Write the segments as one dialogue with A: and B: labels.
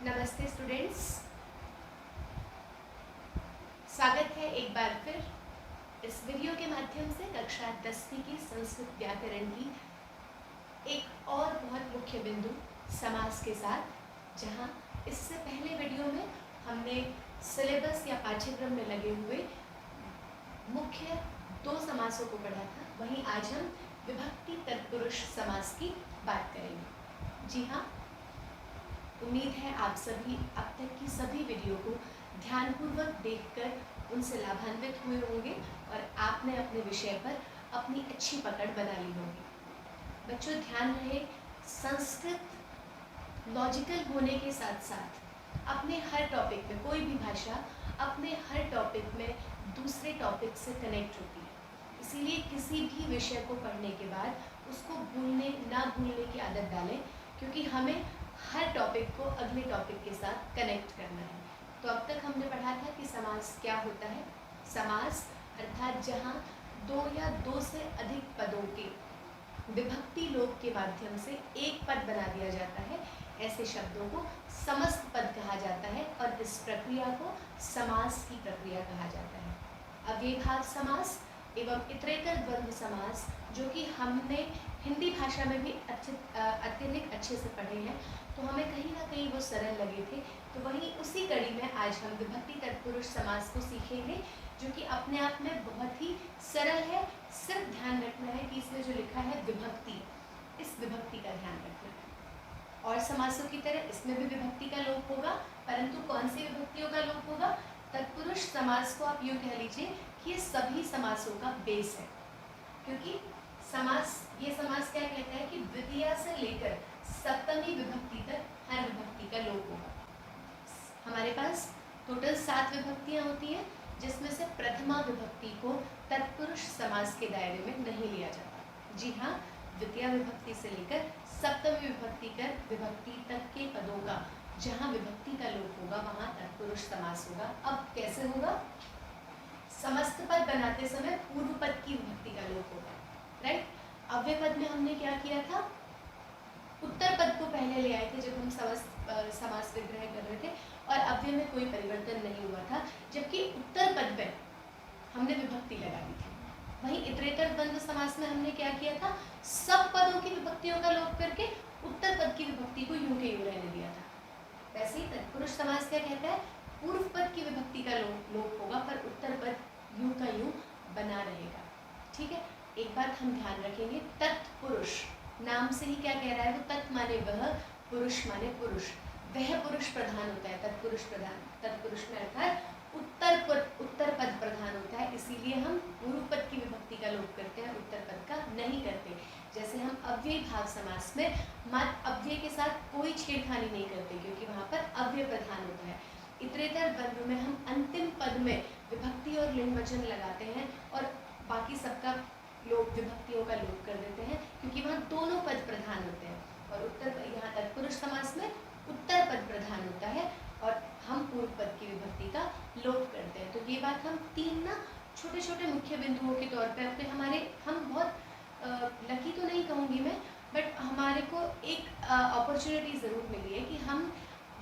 A: नमस्ते स्टूडेंट्स, स्वागत है एक बार फिर इस वीडियो के माध्यम से कक्षा 10वीं की संस्कृत व्याकरण की एक और बहुत मुख्य बिंदु समास के साथ, जहां इससे पहले वीडियो में हमने सिलेबस या पाठ्यक्रम में लगे हुए मुख्य 2 समासों को पढ़ा था, वहीं आज हम विभक्ति तत्पुरुष समास की बात करेंगे। जी हाँ, उम्मीद है आप सभी अब तक की सभी वीडियो को ध्यानपूर्वक देखकर उनसे लाभान्वित हुए होंगे और आपने अपने विषय पर अपनी अच्छी पकड़ बना ली होगी। बच्चों, ध्यान रहे, संस्कृत लॉजिकल होने के साथ साथ अपने हर टॉपिक में, कोई भी भाषा अपने हर टॉपिक में दूसरे टॉपिक से कनेक्ट होती है। इसीलिए किसी भी विषय को पढ़ने के बाद उसको ना भूलने की आदत डालें, क्योंकि हमें हर टॉपिक को अगले टॉपिक के साथ कनेक्ट करना है। तो अब तक हमने पढ़ा था कि समास क्या होता है। समास अर्थात जहाँ 2 या 2 से अधिक पदों के विभक्ति लोप के माध्यम से एक पद बना दिया जाता है, ऐसे शब्दों को समस्त पद कहा जाता है और इस प्रक्रिया को समास की प्रक्रिया कहा जाता है। अव्ययभाव समास एवं इतरेतर द्वंद्व समास, जो कि हमने हिंदी भाषा में भी अत्यधिक अच्छे से पढ़े हैं, तो हमें कहीं ना कहीं वो सरल लगे थे। तो वहीं उसी कड़ी में आज हम विभक्ति तत्पुरुष समास को सीखेंगे, जो कि अपने आप में बहुत ही सरल है। सिर्फ ध्यान रखना है कि इसमें जो लिखा है विभक्ति, इस विभक्ति का ध्यान रखना है। और समासों की तरह इसमें भी विभक्ति का लोप होगा, परंतु कौन सी विभक्तियों का लोप होगा? तत्पुरुष समास को आप यूँ कह लीजिए कि ये सभी समासों का बेस है, क्योंकि ये समास क्या कहता है कि द्वितीया से लेकर सप्तमी विभक्ति तक हर विभक्ति का लोप होगा। हमारे पास टोटल 7 विभक्तियां होती हैं, जिसमें से प्रथमा विभक्ति को तत्पुरुष समास के दायरे में नहीं लिया जाता। जी हाँ, द्वितीय विभक्ति से लेकर सप्तमी विभक्ति तक के पदों का जहाँ विभक्ति का लोप होगा वहाँ तत्पुरुष समास होगा। अब कैसे होगा? समस्त पद बनाते समय पूर्व पद की विभक्ति का लोप होगा, राइट। अव्यय पद में हमने क्या किया था? उत्तर पद को पहले ले आए थे जब हम समास विग्रह कर रहे थे, और अव्यय में कोई परिवर्तन नहीं हुआ था, जबकि उत्तर पद में हमने विभक्ति लगा दी थी। वहीं इतरेतर द्वंद्व समास में हमने क्या किया था? सब पदों की विभक्तियों का लोप करके उत्तर पद की विभक्ति को यूं के यूं रहने दिया था। वैसे ही तत्पुरुष समास क्या कहता है? पूर्व पद की विभक्ति का लोप होगा, पर उत्तर पद यूं का यूं बना रहेगा। ठीक है, एक बात हम ध्यान रखेंगे, तत्पुरुष नाम से ही क्या कह रहा है? वो तत् माने वह, पुरुष माने पुरुष, वह पुरुष प्रधान होता है। तत्पुरुष में अर्थात उत्तर पद प्रधान होता है, इसीलिए हम पूर्व पद की विभक्ति का लोप करते हैं, उत्तर पद का नहीं करते। जैसे हम अव्यय भाव समास में मात्र अव्यय के साथ कोई छेड़खानी नहीं करते, क्योंकि वहाँ पर अव्यय प्रधान होता है। इतरेतर द्वंद्व में हम अंतिम पद में विभक्ति और लिंग वचन लगाते हैं और बाकी सबका विभक्तियों का लोप कर देते हैं, क्योंकि वहाँ दोनों पद प्रधान होते हैं। और यहाँ तत्पुरुष समास में उत्तर पद प्रधान होता है और हम पूर्व पद की विभक्ति का लोप करते हैं। तो ये बात हम 3 छोटे छोटे मुख्य बिंदुओं के तौर पे हम बहुत लकी तो नहीं कहूँगी मैं, बट हमारे को एक अपॉर्चुनिटी ज़रूर मिली है कि हम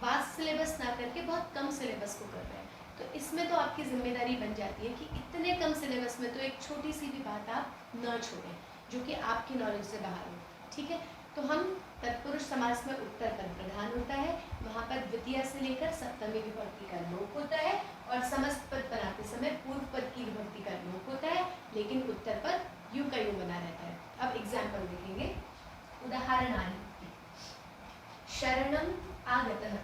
A: वास्ट सिलेबस ना करके बहुत कम सिलेबस को कर रहे हैं। तो इसमें तो आपकी जिम्मेदारी बन जाती है कि इतने कम सिलेबस में तो एक छोटी सी भी बात आप न छोड़ें जो कि आपकी नॉलेज से बाहर हो। ठीक है, तो हम तत्पुरुष समास में उत्तर पद प्रधान होता है, वहाँ पर द्वितीय से लेकर सप्तमी विभक्ति का लोप होता है और समस्त पद बनाते समय पूर्व पद की विभक्ति का लोप होता है, लेकिन उत्तर पद यूं का यूं बना रहता है। अब एग्जाम्पल देखेंगे, उदाहरणानि। शरणम आगतः,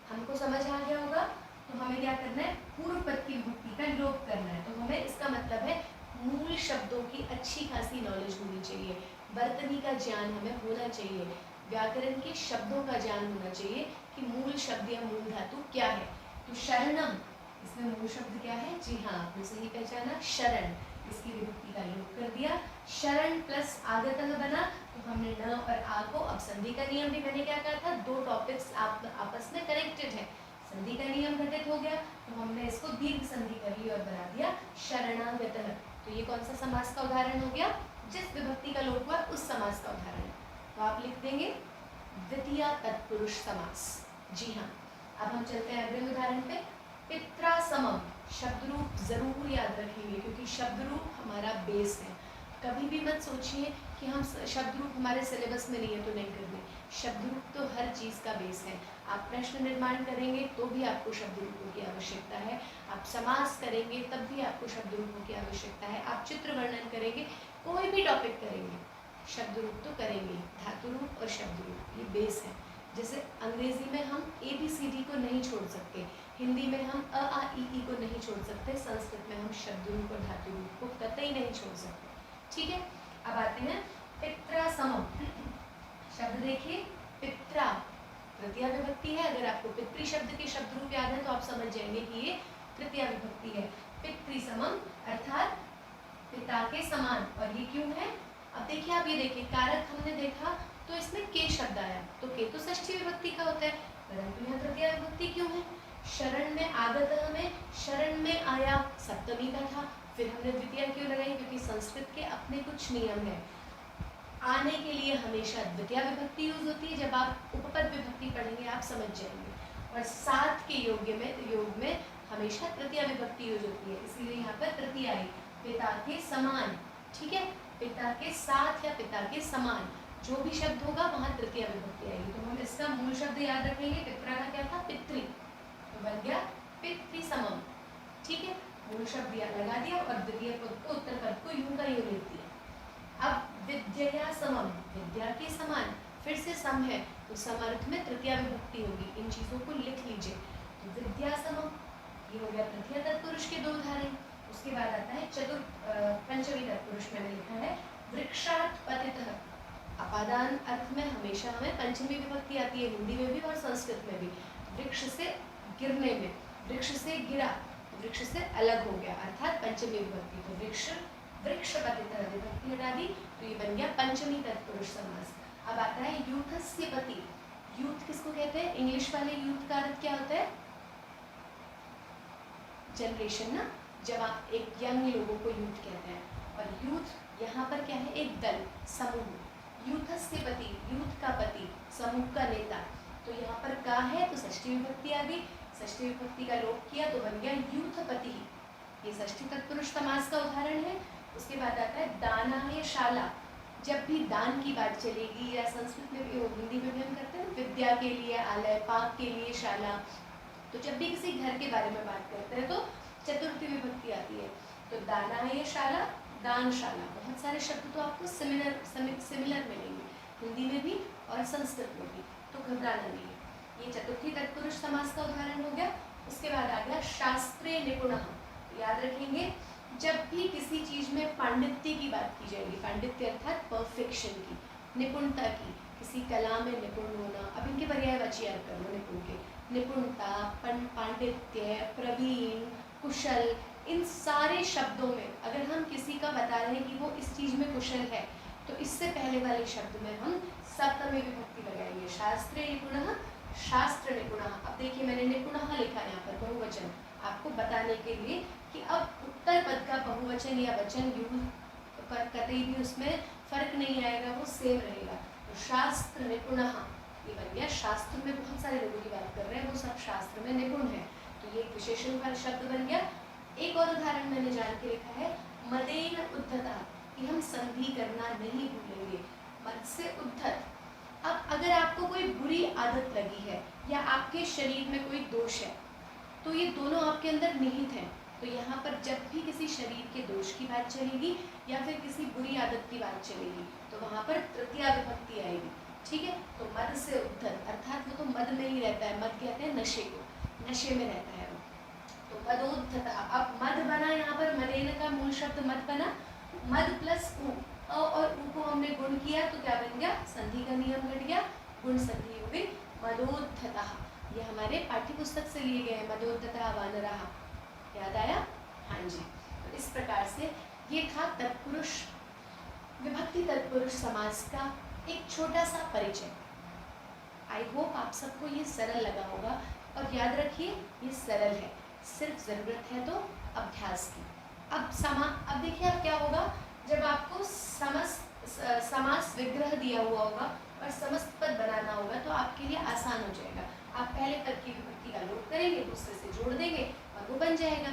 A: हमको समझ आ गया होगा, तो हमें क्या करना है? पूर्व पद की विभक्ति का लोप करना है। तो हमें इसका मतलब है मूल शब्दों की अच्छी खासी नॉलेज होनी चाहिए, वर्तनी का ज्ञान हमें होना चाहिए, व्याकरण के शब्दों का ज्ञान होना चाहिए कि मूल शब्द या मूल धातु क्या है। तो शरणम, इसमें मूल शब्द क्या है? जी हाँ, आपने सही पहचाना, शरण। इसकी विभक्ति का लोप कर दिया, शरण प्लस आगतः बना, तो हमने न और आ को, अब संधि का नियम भी मैंने क्या कहा था? 2 टॉपिक्स आपस में कनेक्टेड है, संधि का नियम घटित हो गया, तो हमने इसको दीर्घ संधि कर ली और बना दिया शरणागतः। तो ये कौन सा समास का उदाहरण हो गया? जिस विभक्ति का लोप हुआ उस समास का उदाहरण। तो आप लिख देंगे द्वितीय तत्पुरुष समास। जी हाँ, अब हम चलते हैं अगले उदाहरण पे। पित्रा समम शब्द रूप जरूर याद रखेंगे क्योंकि शब्द रूप हमारा बेस है। कभी भी मत सोचिए कि हम शब्द रूप हमारे सिलेबस में नहीं है तो नहीं करने। शब्द रूप तो हर चीज़ का बेस है। आप प्रश्न निर्माण करेंगे तो भी आपको शब्द रूपों की आवश्यकता है। आप समास करेंगे तब भी आपको शब्द रूपों की आवश्यकता है। आप चित्र वर्णन करेंगे, कोई भी टॉपिक करेंगे, शब्द रूप तो करेंगे। धातु रूप और शब्द रूप ये बेस है। जैसे अंग्रेजी में हम ABCD को नहीं छोड़ सकते, हिंदी में हम अ आ इ ई को नहीं छोड़ सकते, संस्कृत में हम शब्द रूप और धातु रूप को कतई नहीं छोड़ सकते। ठीक है, अब आते हैं पित्रा समम। शब्द देखिए, पित्रा तृतीया विभक्ति है। अगर आपको पितृ शब्द के शब्द रूप याद है तो आप समझ जाएंगे कि ये तृतीया विभक्ति है। पितृ समम अर्थात पिता के समान। और ये क्यों है? अब देखिए, आप ये देखिए, कारक हमने देखा तो इसमें के शब्द आया, तो के तो षष्ठी विभक्ति का होता है, परंतु यहाँ तृतीया विभक्ति क्यों है? शरण में आगत में शरण में आया सप्तमी का था, फिर हमने द्वितीया क्यों लगाई? क्योंकि संस्कृत के अपने कुछ नियम है। आने के लिए हमेशा द्वितीया विभक्ति यूज होती है। जब आप उपपद विभक्ति पढ़ेंगे आप समझ जाएंगे। और साथ के योग में हमेशा तृतीया विभक्ति यूज होती है, इसीलिए यहाँ पर तृतीया आई। पिता के समान, ठीक है, पिता के साथ या पिता के समान जो भी शब्द होगा वहाँ तृतीया विभक्ति आएगी। तो हम इसका मूल शब्द याद रखेंगे। पित्रा का क्या था? पितृ, तो बन गया पितृ समम। ठीक है, मूल शब्द लगा दिया और द्वितीय पद को उत्तर पद को यूं का यूं लिख दिया। अब विद्या समम, विद्या के समान, फिर से सम है तो समर्थ में तृतीया विभक्ति होगी। इन चीजों को लिख लीजिए। तो विद्या समम ये हो गया तृतीय तत्पुरुष के 2 उदाहरण। उसके बाद आता है पंचमी तत्पुरुष मैंने लिखा है वृक्षात् पतितः। अपादान अर्थ में हमेशा हमें पंचमी विभक्ति आती है, हिंदी में भी और संस्कृत में भी। वृक्ष से गिरने में, वृक्ष से गिरा, वृक्ष से अलग हो गया अर्थात पंचमी विभक्ति। तो वृक्ष पतितः विभक्ति हटा दी तो ये बन गया पंचमी तत्पुरुष समास। अब आता है यूथस्य पति। यूथ किसको कहते हैं? इंग्लिश वाले यूथ का अर्थ क्या होता है? जनरेशन ना, जब आप एक यंग लोगों को यूथ कहते हैं। और यूथ यहाँ पर क्या है? एक दल, समूह। यूथस्य पति, यूथ का पति, समूह का नेता। तो यहाँ पर का है तो षष्ठी विभक्ति आ गई। षष्ठी विभक्ति का लोप किया तो बन गया यूथपति। ये षष्ठी तत्पुरुष समास का उदाहरण है। उसके बाद आता है दानाय शाला। जब भी दान की बात चलेगी या संस्कृत में भी हिंदी में भी हम करते हैं विद्या के लिए आलय, पाप के लिए शाला। तो जब भी किसी घर के बारे में बात करते हैं तो चतुर्थी विभक्ति आती है। तो दानाय शाला, दानशाला। बहुत सारे शब्द तो आपको सिमिलर मिलेंगे हिंदी में भी और संस्कृत में भी, तो घबराना नहीं है। ये चतुर्थी तत्पुरुष समास का उदाहरण हो गया। उसके बाद आ गया शास्त्रे निपुणः। याद रखेंगे, जब भी किसी चीज में पांडित्य की बात की जाएगी, पांडित्य अर्थात परफेक्शन की, निपुणता की, किसी कला में निपुण होना। अब इनके पर्यायवाची याद कर लो निपुण के। निपुणता, पांडित्य, प्रवीण, कुशल, इन सारे शब्दों में अगर हम किसी का बता रहे हैं कि वो इस चीज में कुशल है तो इससे पहले वाले शब्द में हम सप्तमी विभक्ति लगाएंगे। शास्त्रे निपुणः, शास्त्र निपुणः। अब देखिए मैंने निपुणः लिखा है यहाँ पर बहुवचन, आपको बताने के लिए कि अब उत्तर पद का बहुवचन या वचन यूज कतई भी उसमें फर्क नहीं आएगा, वो सेम रहेगा। तो शास्त्र निपुणः ये बन गया। शास्त्र में बहुत सारे लोगों की बात कर रहे हैं, वो सब शास्त्र में निपुण है, तो ये विशेषण का शब्द बन गया। एक और उदाहरण मैंने जान के लिखा है मदेन उद्धता, कि हम संधि करना नहीं भूलेंगे। मद से उद्धत। अब अगर आपको कोई बुरी आदत लगी है या आपके शरीर में कोई दोष है तो ये दोनों आपके अंदर निहित हैं। तो यहाँ पर जब भी किसी शरीर के दोष की बात चलेगी या फिर किसी बुरी आदत की बात चलेगी तो वहाँ पर तृतीया विभक्ति आएगी। ठीक है, तो मद से उद्धत अर्थात वो तो मद में ही रहता है। मद कहते हैं नशे को, नशे में रहता है वो। तो मदोद्धता। अब मद बना, यहाँ पर मदेन का मूल शब्द मद बना, मद प्लस उ, अ और उ को हमने गुण किया तो क्या बन गया? संधि का नियम घट गया, गुण संधि हो गई। मदोद्धता ये हमारे पाठ्य पुस्तक से लिए गए हैं। मदोद्धता वानरः, याद आया? हाँ जी। तो इस प्रकार से ये था तत्पुरुष विभक्ति तत्पुरुष समास का एक छोटा सा परिचय। आई होप आप सबको ये सरल लगा होगा। और याद रखिए ये सरल है, सिर्फ ज़रूरत है तो अभ्यास की। अब देखिए अब क्या होगा, जब आपको समास विग्रह दिया हुआ होगा और समस्त पद बनाना होगा तो आपके लिए आसान हो जाएगा। आप पहले पद की विभक्ति का लोप करेंगे, दूसरे से जोड़ देंगे और वो बन जाएगा।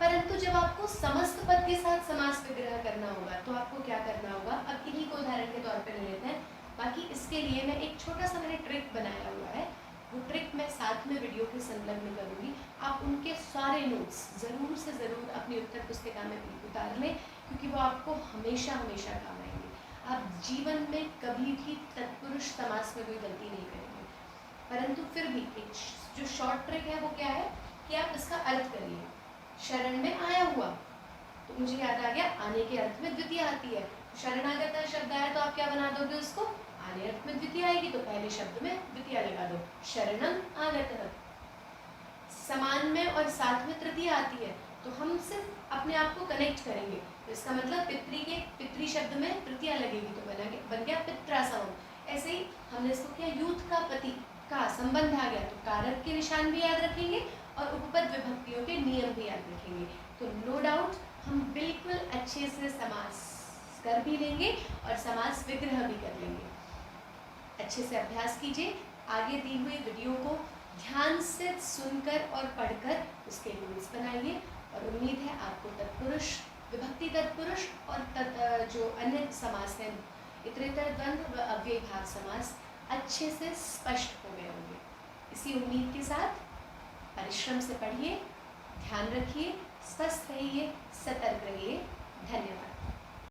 A: परंतु जब आपको समस्त पद के साथ समास विग्रह करना होगा तो आपको क्या करना होगा, अब इन्हीं को उदाहरण के तौर पर ले लेते हैं। बाकी इसके लिए मैं एक छोटा सा मैंने ट्रिक बनाया हुआ है, वो ट्रिक मैं साथ में वीडियो के संलग्न करूँगी। आप उनके सारे नोट्स ज़रूर से ज़रूर अपनी उत्तर पुस्तिका में उतार लें, क्योंकि वो आपको हमेशा हमेशा काम आएंगे। आप जीवन में कभी भी तत्पुरुष समास में कोई गलती नहीं करेंगे। परंतु फिर भी एक जो शॉर्ट ट्रिक है वो क्या है कि आप इसका अर्थ करिए। शरण में आया हुआ, तो मुझे याद आ गया आने के अर्थ में द्वितीय आती है। शरणागत शब्द आया तो आप क्या बना दोगे उसको, आने अर्थ में द्वितीय आएगी तो पहले शब्द में द्वितीय लगा दो, शरणम आगतः। समान में और साथ में तृतीय आती है तो हम सिर्फ अपने आप को कनेक्ट करेंगे, तो इसका मतलब पितृ शब्द में तृतीय लगेगी तो बन गया पित्रासमम। ऐसे ही हमने इसको किया यूथ का पति का संबंध आ गया तो कारक के निशान भी याद रखेंगे और उपपद विभक्तियों के नियम भी याद रखेंगे। तो नो डाउट हम बिल्कुल अच्छे से समास कर भी लेंगे और समास विग्रह भी कर लेंगे। अच्छे से अभ्यास कीजिए, आगे दी हुई वीडियो को ध्यान से सुनकर और पढ़कर उसके रूल्स बनाइए और उम्मीद है आपको तत्पुरुष, विभक्ति तत्पुरुष और जो अन्य समास हैं इतरेतर द्वंद्व व अव्ययभाव समास अच्छे से स्पष्ट हो गए होंगे। इसी उम्मीद के साथ परिश्रम से पढ़िए, ध्यान रखिए, स्वस्थ रहिए, सतर्क रहिए। धन्यवाद।